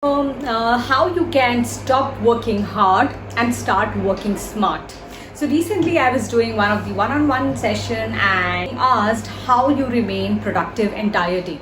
How you can stop working hard and start working smart. So recently I was doing one of the one-on-one session and asked how you remain productive entire day.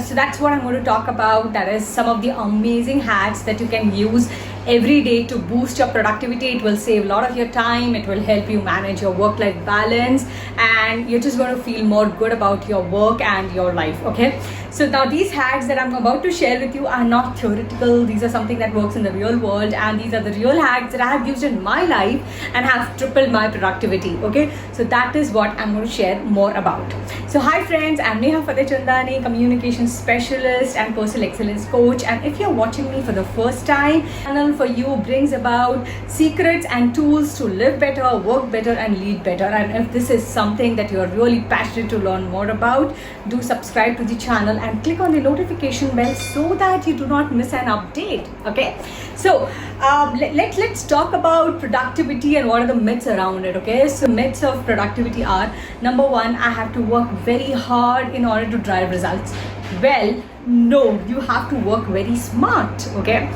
So that's what I'm going to talk about. That is some of the amazing hacks that you can use every day to boost your productivity. It will save a lot of your time. It will help you manage your work-life balance, and you're just going to feel more good about your work and your life. Okay. So now these hacks that I'm about to share with you are not theoretical. These are something that works in the real world, and these are the real hacks that I have used in my life and have tripled my productivity. Okay. So that is what I'm going to share more about. So hi friends, I'm Neha Fateh Chandani, communication specialist and personal excellence coach. And if you're watching me for the first time, channel for you brings about secrets and tools to live better, work better, and lead better. And if this is something that you're really passionate to learn more about, do subscribe to the channel and click on the notification bell so that you do not miss an update. Okay, so let's talk about productivity and what are the myths around it. Okay, so myths of productivity are: number one, I have to work very hard in order to drive results. Well, no, you have to work very smart. Okay,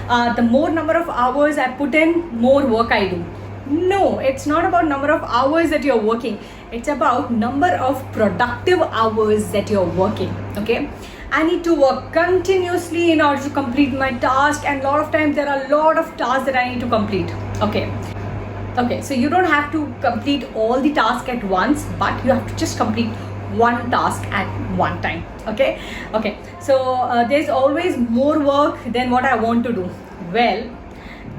the more number of hours I put in, more work I do. No, it's not about number of hours that you're working. It's about number of productive hours that you're working. Okay, I need to work continuously in order to complete my task, and a lot of times there are a lot of tasks that I need to complete. Okay, so you don't have to complete all the tasks at once, but you have to just complete one task at one time. Okay, so there's always more work than what I want to do. Well,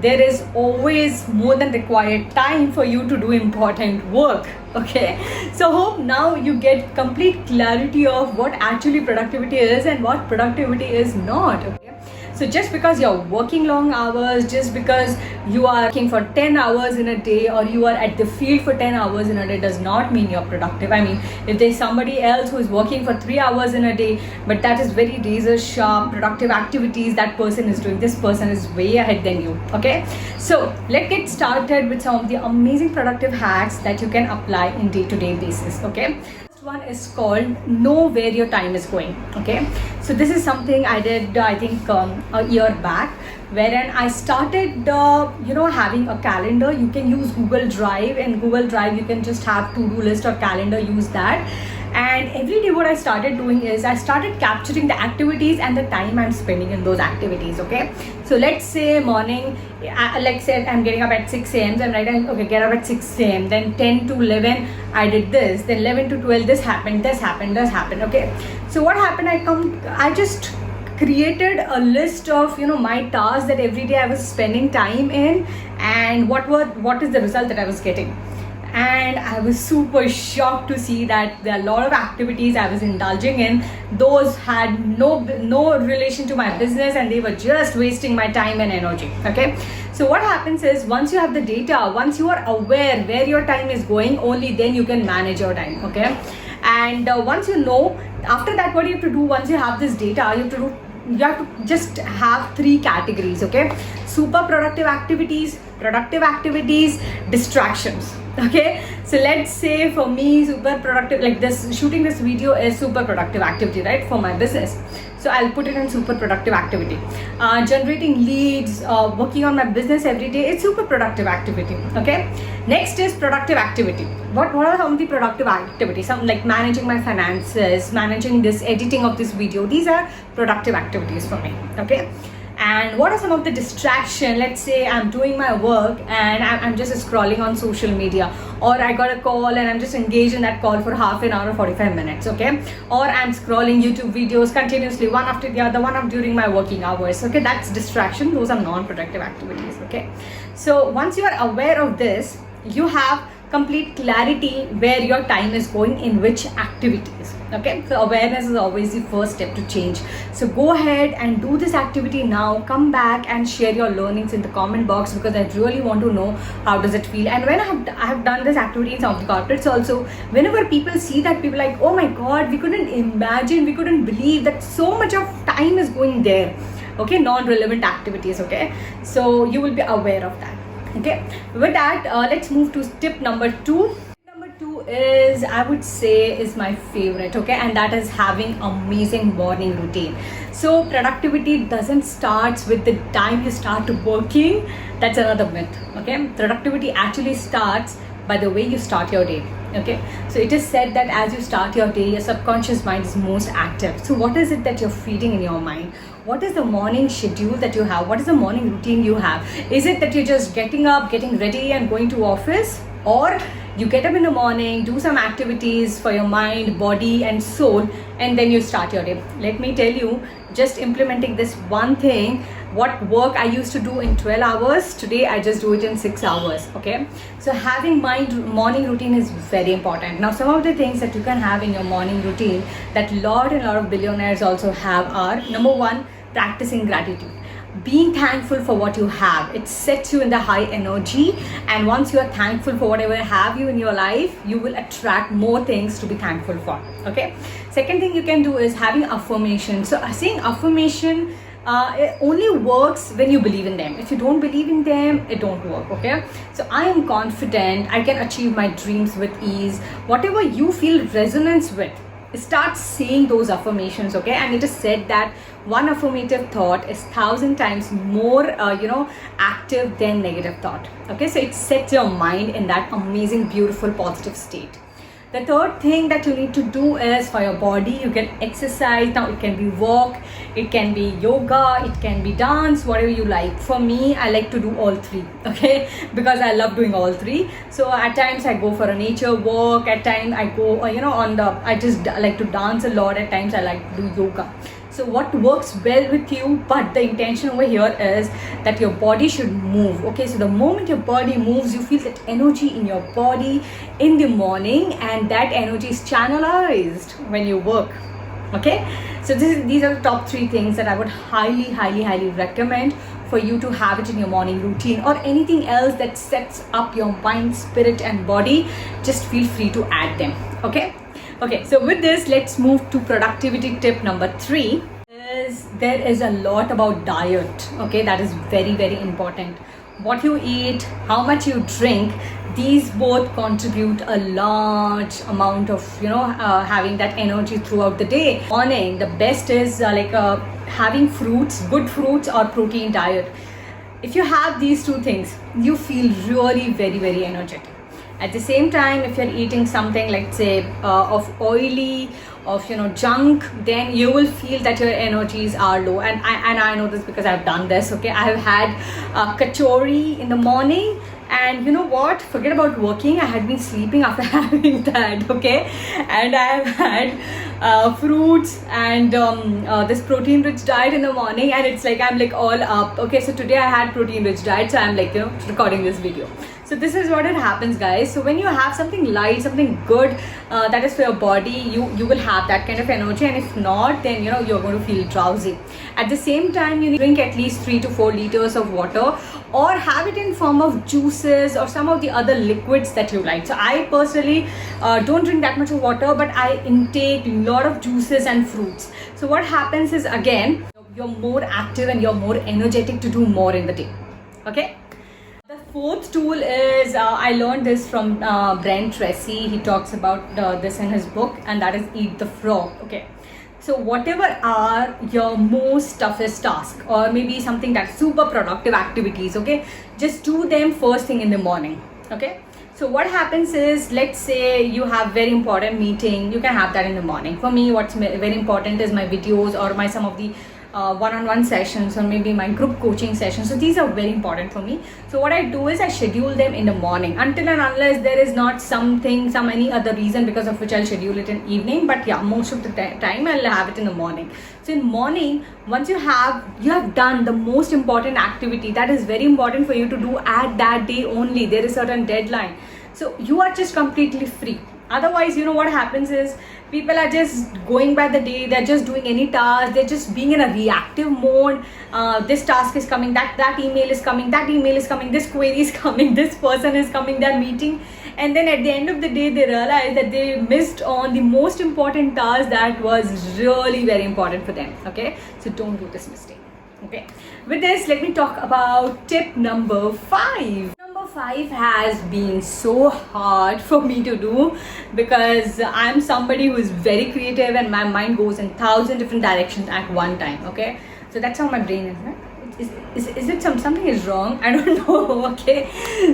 there is always more than required time for you to do important work. Okay, so hope now you get complete clarity of what actually productivity is and what productivity is not. Okay, so just because you're working long hours, just because you are working for 10 hours in a day, or you are at the field for 10 hours in a day, does not mean you're productive. I mean, if there's somebody else who is working for 3 hours in a day, but that is very razor sharp productive activities that person is doing, this person is way ahead than you. Okay, so let's get started with some of the amazing productive hacks that you can apply in day-to-day basis. Okay, one is called know where your time is going. Okay, so this is something I did I think a year back, wherein I started having a calendar. You can use Google Drive, and Google Drive you can just have to-do list or calendar, use that. And every day what I started doing is I started capturing the activities and the time I'm spending in those activities. Okay, so let's say morning, let's say I'm getting up at 6 a.m. So I'm writing, okay, get up at 6 a.m. Then 10 to 11 I did this, then 11 to 12 this happened. Okay, so what happened, I just created a list of my tasks that every day I was spending time in, and what is the result that I was getting. And I was super shocked to see that there are a lot of activities I was indulging in, those had no relation to my business, and they were just wasting my time and energy. Okay, so what happens is, once you have the data, once you are aware where your time is going, only then you can manage your time. Okay, and once you know, after that what you have to do, once you have this data, you have to just have 3 categories. Okay, super productive activities, distractions. Okay, so let's say for me, super productive, like this, shooting this video is super productive activity, right, for my business. So I'll put it in super productive activity. Generating leads, working on my business every day, it's super productive activity. Okay, next is productive activity. What are some of the productive activities? Some like managing my finances, managing this, editing of this video. These are productive activities for me. Okay, and what are some of the distraction? Let's say I'm doing my work and I'm just scrolling on social media, or I got a call and I'm just engaged in that call for half an hour or 45 minutes. Okay, or I'm scrolling YouTube videos continuously, one after the other, during my working hours. Okay, that's distraction. Those are non-productive activities. Okay, so once you are aware of this, you have complete clarity where your time is going, in which activities. Okay, so awareness is always the first step to change. So go ahead and do this activity now. Come back and share your learnings in the comment box, because I really want to know how does it feel. And when I have done this activity in some of the corporates also, whenever people see that, people like, oh my god, we couldn't imagine, we couldn't believe that so much of time is going there. Okay, non-relevant activities. Okay, so you will be aware of that. Okay, with that, let's move to tip number 2. Number 2 is, I would say, is my favorite, okay, and that is having amazing morning routine. So productivity doesn't start with the time you start working. That's another myth, okay. Productivity actually starts by the way you start your day, okay. So it is said that as you start your day, your subconscious mind is most active. So what is it that you're feeding in your mind? What is the morning schedule that you have? What is the morning routine you have? Is it that you're just getting up, getting ready and going to office, or you get up in the morning, do some activities for your mind, body and soul, and then you start your day? Let me tell you, just implementing this one thing, what work I used to do in 12 hours, today I just do it in 6 hours, okay. So having my morning routine is very important. Now some of the things that you can have in your morning routine that lot of billionaires also have are: number one, practicing gratitude. Being thankful for what you have, it sets you in the high energy, and once you are thankful for whatever have you in your life, you will attract more things to be thankful for, okay. Second thing you can do is having affirmation. So saying affirmation, it only works when you believe in them. If you don't believe in them, it don't work, okay. So I am confident, I can achieve my dreams with ease. Whatever you feel resonance with, start saying those affirmations, okay. And it is said that one affirmative thought is 1,000 times more active than negative thought, okay. So it sets your mind in that amazing, beautiful, positive state. The third thing that you need to do is for your body, you can exercise. Now it can be walk, it can be yoga, it can be dance, whatever you like. For me, I like to do all three, okay, because I love doing all three. So at times I go for a nature walk, at times I go I just like to dance a lot, at times I like to do yoga. So what works well with you, but the intention over here is that your body should move, okay. So the moment your body moves, you feel that energy in your body in the morning, and that energy is channelized when you work, okay. So these are the top 3 things that I would highly recommend for you to have it in your morning routine, or anything else that sets up your mind, spirit and body. Just feel free to add them, okay. Okay, so with this, let's move to productivity tip number 3. There is a lot about diet, okay. That is very important. What you eat, how much you drink, these both contribute a large amount of having that energy throughout the day. Morning, the best is having fruits, good fruits or protein diet. If you have these 2 things, you feel really very energetic. At the same time, if you're eating something like say of oily, of junk, then you will feel that your energies are low. And I know this because I've done this, okay. I have had kachori in the morning, and you know what, forget about working, I had been sleeping after having that, okay. And I have had fruits and this protein rich diet in the morning, and it's like I'm like all up, okay. So today I had protein rich diet, so I'm like recording this video. So this is what it happens, guys. So when you have something light, something good that is for your body, you will have that kind of energy, and if not, then you're going to feel drowsy. At the same time, you need to drink at least 3 to 4 liters of water, or have it in form of juices or some of the other liquids that you like. So I personally don't drink that much of water, but I intake a lot of juices and fruits. So what happens is, again, you're more active and you're more energetic to do more in the day, okay. The 4th tool is, I learned this from Brent Tracy. He talks about this in his book, and that is eat the frog, okay. So whatever are your most toughest task, or maybe something that's super productive activities, okay, just do them first thing in the morning, okay. So what happens is, let's say you have very important meeting, you can have that in the morning. For me, what's very important is my videos, or my some of the one-on-one sessions, or maybe my group coaching sessions. So these are very important for me. So what I do is I schedule them in the morning, until and unless there is not some any other reason because of which I'll schedule it in evening. But yeah, most of the time I'll have it in the morning. So in morning, once you have done the most important activity that is very important for you to do at that day only, there is certain deadline, so you are just completely free. Otherwise, what happens is, people are just going by the day, they're just doing any task, they're just being in a reactive mode. This task is coming, that email is coming, this query is coming, this person is coming, they're meeting, and then at the end of the day they realize that they missed on the most important task that was really very important for them, okay. So don't do this mistake, okay. With this, let me talk about tip number 5. Number 5 has been so hard for me to do because I'm somebody who is very creative and my mind goes in 1,000 different directions at one time. Okay, so that's how my brain is. Right? Is it something is wrong? I don't know. Okay,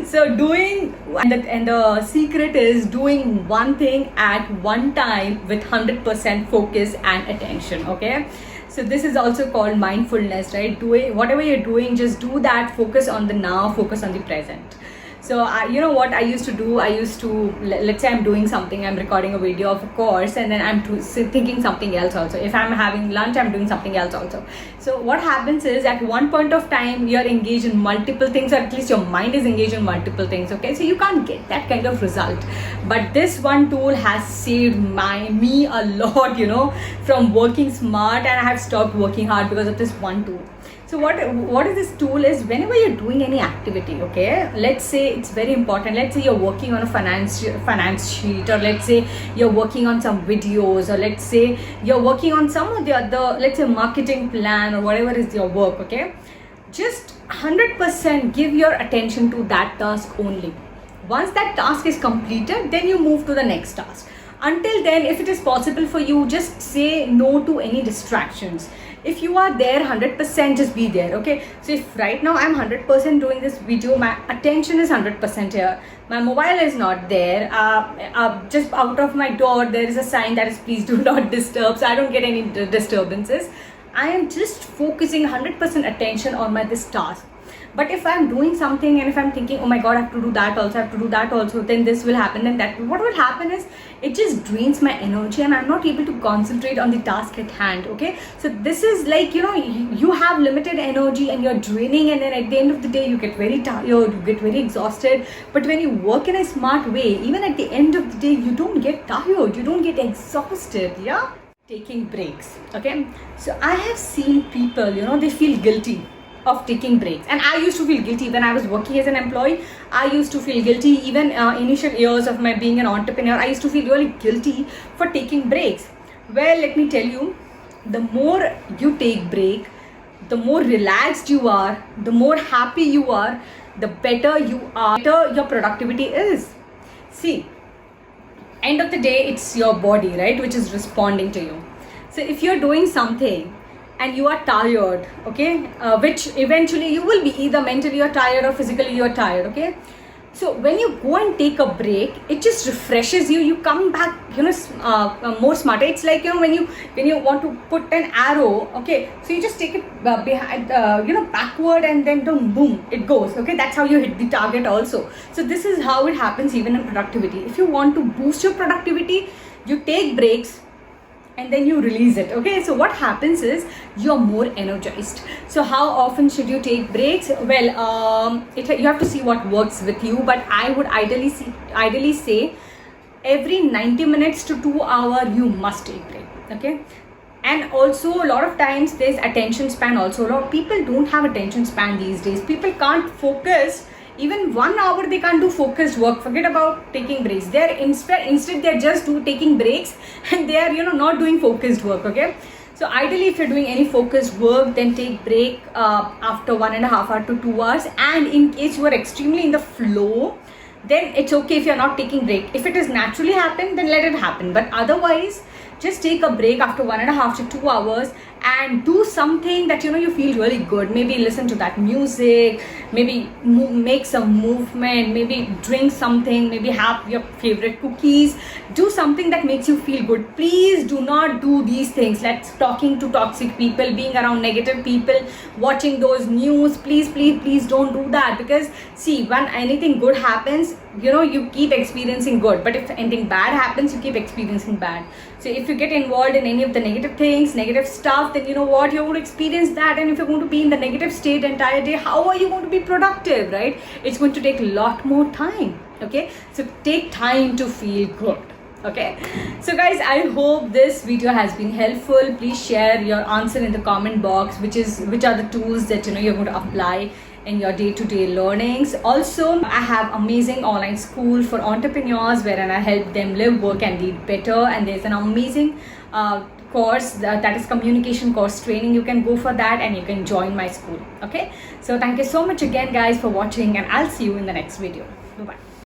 so doing and the secret is doing one thing at one time with 100% focus and attention. Okay, so this is also called mindfulness, right? Doing whatever you're doing, just do that. Focus on the now. Focus on the present. So you know what I used to do? I used to, let's say I'm doing something, I'm recording a video of a course, and then I'm thinking something else also. If I'm having lunch, I'm doing something else also. So what happens is at one point of time, you're engaged in multiple things, or at least your mind is engaged in multiple things. Okay, so you can't get that kind of result. But this one tool has saved me a lot, you know, from working smart, and I have stopped working hard because of this one tool. So what is this tool is, whenever you're doing any activity, okay, let's say it's very important, let's say you're working on a finance sheet, or let's say you're working on some videos, or let's say you're working on some of the other, let's say marketing plan, or whatever is your work. Okay, just 100% give your attention to that task only. Once that task is completed, then you move to the next task. Until then, if it is possible for you, just say no to any distractions. If you are there 100%, just be there. Okay, so if right now I'm 100% doing this video, my attention is 100% here, my mobile is not there, just out of my door there is a sign that is please do not disturb, so I don't get any disturbances. I am just focusing 100% attention on this task. But if I'm doing something and if I'm thinking, oh my god, I have to do that also, I have to do that also, then this will happen, then that, what will happen is it just drains my energy and I'm not able to concentrate on the task at hand. Okay, so this is like, you know, you have limited energy and you're draining, and then at the end of the day you get very tired, you get very exhausted. But when you work in a smart way, even at the end of the day, you don't get tired, you don't get exhausted. Yeah, taking breaks. Okay, so I have seen people, you know, they feel guilty of taking breaks, and I used to feel guilty when I was working as an employee. I used to feel guilty even initial years of my being an entrepreneur. I used to feel really guilty for taking breaks. Well, let me tell you, the more you take break, the more relaxed you are, the more happy you are, the better you are, better your productivity is. See, end of the day, it's your body, right, which is responding to you. So if you're doing something and you are tired, okay, which eventually you will be, either mentally you're tired or physically you're tired. Okay, so when you go and take a break, it just refreshes you, you come back, you know, more smarter. It's like, you know, when you want to put an arrow, okay, so you just take it behind, you know, backward, and then boom, it goes. Okay, that's how you hit the target also. So this is how it happens even in productivity. If you want to boost your productivity, you take breaks and then you release it. Okay, so what happens is you're more energized. So how often should you take breaks? Well, you have to see what works with you, but I would ideally say every 90 minutes to 2 hours you must take break. Okay, and also a lot of times there's attention span also. A lot of people don't have attention span these days. People can't focus even 1 hour, they can't do focused work. Forget about taking breaks. They're instead they're just taking breaks, and they are, you know, not doing focused work. Okay, so ideally if you're doing any focused work, then take break after 1.5 hours to 2 hours. And in case you are extremely in the flow, then it's okay if you're not taking break. If it is naturally happen, then let it happen. But otherwise, just take a break after 1.5 to 2 hours and do something that, you know, you feel really good. Maybe listen to that music, maybe make some movement, maybe drink something, maybe have your favorite cookies. Do something that makes you feel good. Please do not do these things. Let's talking to toxic people, being around negative people, watching those news. Please don't do that, because see, when anything good happens, you know, you keep experiencing good, but if anything bad happens, you keep experiencing bad. So if you get involved in any of the negative things, negative stuff, then you know what, you're going to experience that. And if you're going to be in the negative state the entire day, how are you going to be productive, right? It's going to take a lot more time. Okay, so take time to feel good. Okay, so guys, I hope this video has been helpful. Please share your answer in the comment box, which are the tools that, you know, you're going to apply in your day-to-day learnings. Also, I have amazing online school for entrepreneurs wherein I help them live, work and lead better, and there's an amazing course, that is communication course training, you can go for that and you can join my school. Okay, so thank you so much again guys for watching, and I'll see you in the next video. Bye bye.